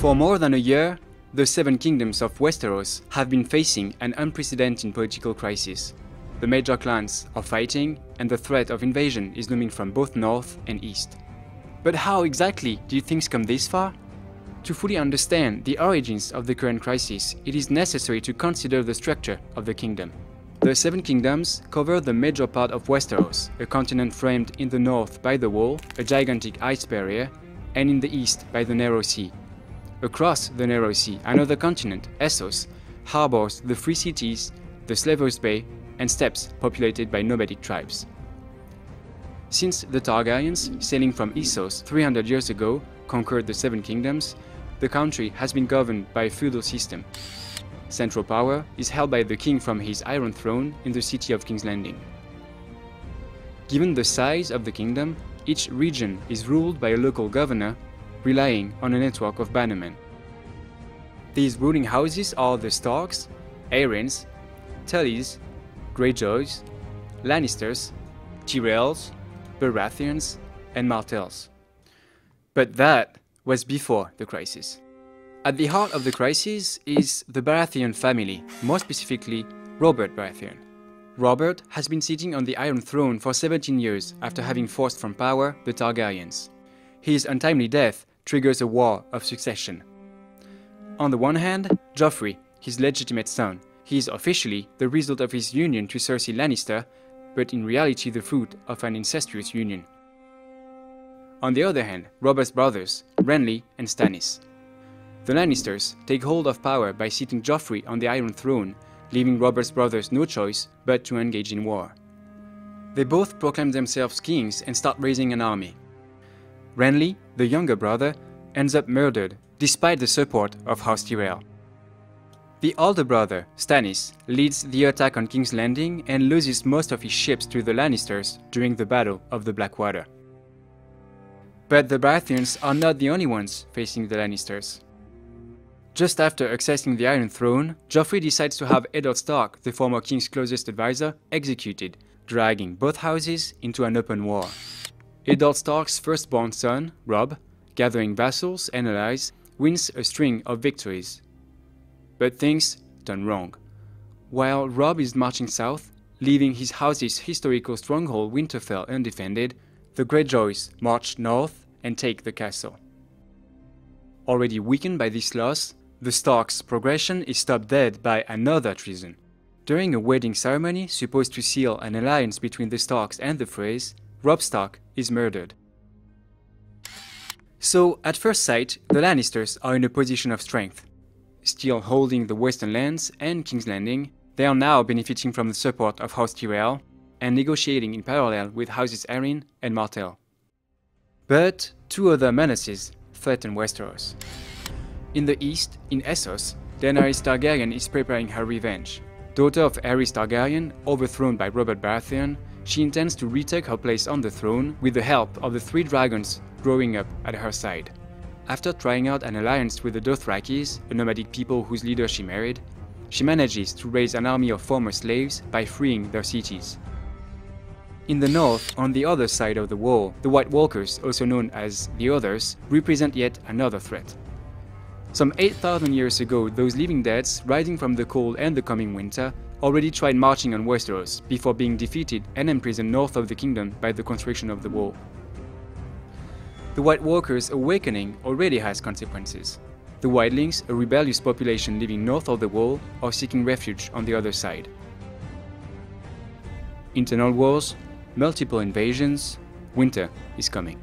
For more than a year, the Seven Kingdoms of Westeros have been facing an unprecedented political crisis. The major clans are fighting, and the threat of invasion is looming from both north and east. But how exactly did things come this far? To fully understand the origins of the current crisis, it is necessary to consider the structure of the kingdom. The Seven Kingdoms cover the major part of Westeros, a continent framed in the north by the Wall, a gigantic ice barrier, and in the east by the Narrow Sea. Across the Narrow Sea, another continent, Essos, harbors the free cities, the Slavers' Bay, and steppes populated by nomadic tribes. Since the Targaryens, sailing from Essos 300 years ago, conquered the Seven Kingdoms, the country has been governed by a feudal system. Central power is held by the king from his Iron Throne in the city of King's Landing. Given the size of the kingdom, each region is ruled by a local governor, relying on a network of bannermen. These ruling houses are the Starks, Aryans, Tullys, Greyjoys, Lannisters, Tyrells, Baratheons, and Martells. But that was before the crisis. At the heart of the crisis is the Baratheon family, more specifically Robert Baratheon. Robert has been sitting on the Iron Throne for 17 years after having forced from power the Targaryens. His untimely death triggers a war of succession. On the one hand, Joffrey, his legitimate son. He is officially the result of his union to Cersei Lannister, but in reality the fruit of an incestuous union. On the other hand, Robert's brothers, Renly and Stannis. The Lannisters take hold of power by seating Joffrey on the Iron Throne, leaving Robert's brothers no choice but to engage in war. They both proclaim themselves kings and start raising an army. Renly, the younger brother, ends up murdered, despite the support of House Tyrell. The older brother, Stannis, leads the attack on King's Landing and loses most of his ships to the Lannisters during the Battle of the Blackwater. But the Baratheons are not the only ones facing the Lannisters. Just after accessing the Iron Throne, Joffrey decides to have Eddard Stark, the former king's closest advisor, executed, dragging both houses into an open war. Eddard Stark's firstborn son, Robb, gathering vassals and allies, wins a string of victories. But things turn wrong. While Robb is marching south, leaving his house's historical stronghold Winterfell undefended, the Greyjoys march north and take the castle. Already weakened by this loss, the Starks' progression is stopped dead by another treason. During a wedding ceremony supposed to seal an alliance between the Starks and the Freys, Robb Stark is murdered. So, at first sight, the Lannisters are in a position of strength. Still holding the Western Lands and King's Landing, they are now benefiting from the support of House Tyrell and negotiating in parallel with Houses Arryn and Martell. But two other menaces threaten Westeros. In the east, in Essos, Daenerys Targaryen is preparing her revenge. Daughter of Aerys Targaryen, overthrown by Robert Baratheon, she intends to retake her place on the throne with the help of the 3 dragons growing up at her side. After trying out an alliance with the Dothrakis, a nomadic people whose leader she married, she manages to raise an army of former slaves by freeing their cities. In the north, on the other side of the wall, the White Walkers, also known as the Others, represent yet another threat. Some 8,000 years ago, those living deads, rising from the cold and the coming winter, already tried marching on Westeros before being defeated and imprisoned north of the kingdom by the construction of the wall. The White Walkers' awakening already has consequences. The Wildlings, a rebellious population living north of the wall, are seeking refuge on the other side. Internal wars, multiple invasions, winter is coming.